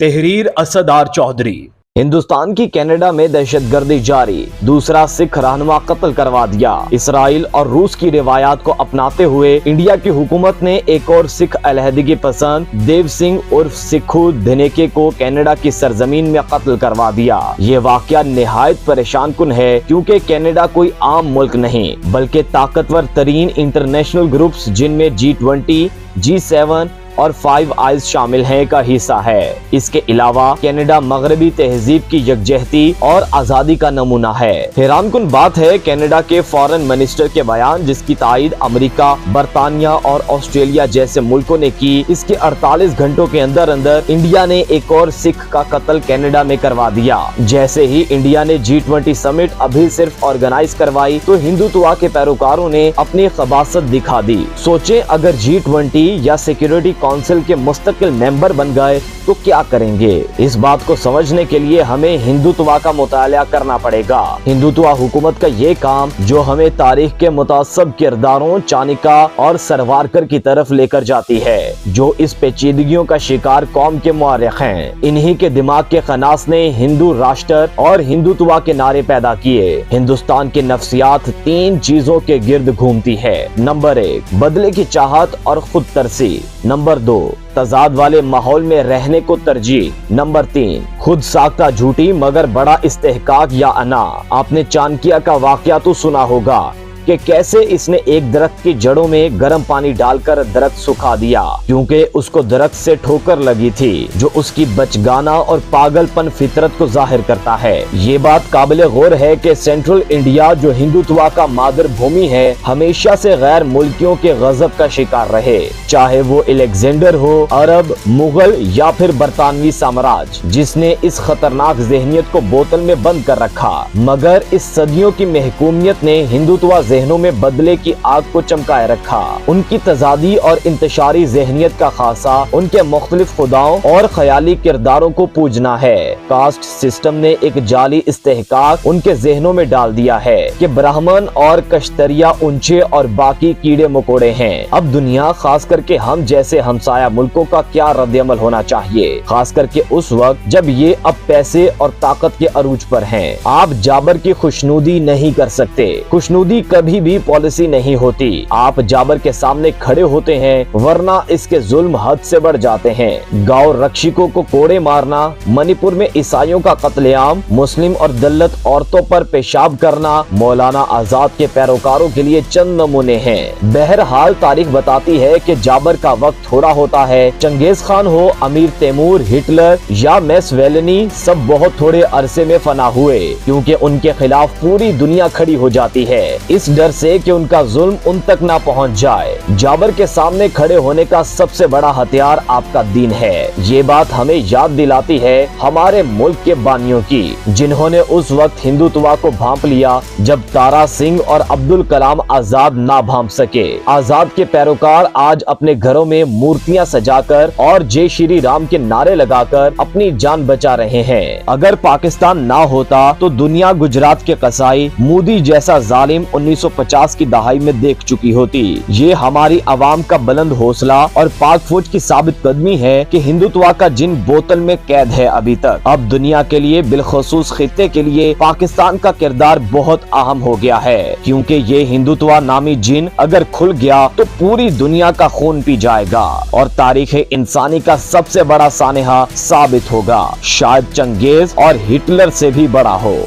تحریر اسدار چودھری۔ ہندوستان کی کینیڈا میں دہشت گردی جاری، دوسرا سکھ رہنما قتل کروا دیا۔ اسرائیل اور روس کی روایات کو اپناتے ہوئے انڈیا کی حکومت نے ایک اور سکھ علیحدگی پسند دیو سنگھ عرف سکھو دھنیکے کو کینیڈا کی سرزمین میں قتل کروا دیا۔ یہ واقعہ نہایت پریشان کن ہے کیونکہ کینیڈا کوئی عام ملک نہیں بلکہ طاقتور ترین انٹرنیشنل گروپس جن میں G20، G7 اور 5 آئیز شامل ہیں کا حصہ ہے۔ اس کے علاوہ کینیڈا مغربی تہذیب کی یکجہتی اور آزادی کا نمونہ ہے۔ حیران کن بات ہے کینیڈا کے فارن منسٹر کے بیان جس کی تائید امریکہ، برطانیہ اور آسٹریلیا جیسے ملکوں نے کی، اس کے 48 گھنٹوں کے اندر انڈیا نے ایک اور سکھ کا قتل کینیڈا میں کروا دیا۔ جیسے ہی انڈیا نے G20 سمٹ ابھی صرف آرگنائز کروائی تو ہندوتوا کے پیروکاروں نے اپنی خباثت دکھا دی۔ سوچیں اگر G20 یا سیکیورٹی کونسل کے مستقل ممبر بن گئے تو کیا کریں گے؟ اس بات کو سمجھنے کے لیے ہمیں ہندوتوا کا مطالعہ کرنا پڑے گا۔ ہندوتوا حکومت کا یہ کام جو ہمیں تاریخ کے متعصب کرداروں چانکا اور سروارکر کی طرف لے کر جاتی ہے، جو اس پیچیدگیوں کا شکار قوم کے مورخ ہیں۔ انہی کے دماغ کے خناس نے ہندو راشٹر اور ہندوتوا کے نعرے پیدا کیے۔ ہندوستان کی نفسیات 3 چیزوں کے گرد گھومتی ہے۔ نمبر 1، بدلے کی چاہت اور خود ترسی۔ نمبر 2، تضاد والے ماحول میں رہنے کو ترجیح۔ نمبر 3، خود ساختہ جھوٹی مگر بڑا استحقاق یا انا۔ آپ نے چانکیا کا واقعہ تو سنا ہوگا کہ کیسے اس نے ایک درخت کی جڑوں میں گرم پانی ڈال کر درخت سکھا دیا کیونکہ اس کو درخت سے ٹھوکر لگی تھی، جو اس کی بچگانہ اور پاگل پن فطرت کو ظاہر کرتا ہے۔ یہ بات قابل غور ہے کہ سینٹرل انڈیا جو ہندوتوا کا مادر بھومی ہے، ہمیشہ سے غیر ملکیوں کے غضب کا شکار رہے، چاہے وہ الیگزینڈر ہو، عرب، مغل یا پھر برطانوی سامراج، جس نے اس خطرناک ذہنیت کو بوتل میں بند کر رکھا۔ مگر اس صدیوں کی محکومیت نے ہندوتوا ذہنوں میں بدلے کی آگ کو چمکائے رکھا۔ ان کی تضادی اور انتشاری ذہنیت کا خاصہ ان کے مختلف خداؤں اور خیالی کرداروں کو پوجنا ہے۔ کاسٹ سسٹم نے ایک جعلی استحقاق ان کے ذہنوں میں ڈال دیا ہے کہ برہمن اور کشتریا اونچے اور باقی کیڑے مکوڑے ہیں۔ اب دنیا، خاص کر کے ہم جیسے ہمسایہ ملکوں کا کیا رد عمل ہونا چاہیے، خاص کر کے اس وقت جب یہ اب پیسے اور طاقت کے عروج پر ہیں۔ آپ جابر کی خوشنودی نہیں کر سکتے۔ خوشنودی کبھی بھی پالیسی نہیں ہوتی۔ آپ جابر کے سامنے کھڑے ہوتے ہیں ورنہ اس کے ظلم حد سے بڑھ جاتے ہیں۔ گاؤں رکشکوں کو کوڑے مارنا، منی پور میں عیسائیوں کا قتل عام، مسلم اور دلت عورتوں پر پیشاب کرنا مولانا آزاد کے پیروکاروں کے لیے چند نمونے ہیں۔ بہرحال تاریخ بتاتی ہے کہ جابر کا وقت تھوڑا ہوتا ہے۔ چنگیز خان ہو، امیر تیمور، ہٹلر یا میسویلنی، سب بہت تھوڑے عرصے میں فنا ہوئے کیونکہ ان کے خلاف پوری دنیا کھڑی ہو جاتی ہے، اس ڈر سے کہ ان کا ظلم ان تک نہ پہنچ جائے۔ جابر کے سامنے کھڑے ہونے کا سب سے بڑا ہتھیار آپ کا دین ہے۔ یہ بات ہمیں یاد دلاتی ہے ہمارے ملک کے بانیوں کی، جنہوں نے اس وقت ہندوتوا کو بھانپ لیا جب تارا سنگھ اور عبدالکلام آزاد نہ بھانپ سکے۔ آزاد کے پیروکار آج اپنے گھروں میں مورتیاں سجا کر اور جے شری رام کے نعرے لگا کر اپنی جان بچا رہے ہیں۔ اگر پاکستان نہ ہوتا تو دنیا گجرات کے قصائی مودی جیسا ظالم 1950 کی دہائی میں دیکھ چکی ہوتی۔ یہ ہماری عوام کا بلند حوصلہ اور پاک فوج کی ثابت قدمی ہے کہ ہندوتوا کا جن بوتل میں قید ہے ابھی تک۔ اب دنیا کے لیے بالخصوص خطے کے لیے پاکستان کا کردار بہت اہم ہو گیا ہے کیونکہ یہ ہندوتوا نامی جن اگر کھل گیا تو پوری دنیا کا خون پی جائے گا اور تاریخ انسانی کا سب سے بڑا سانحہ ثابت ہوگا، شاید چنگیز اور ہٹلر سے بھی بڑا ہو۔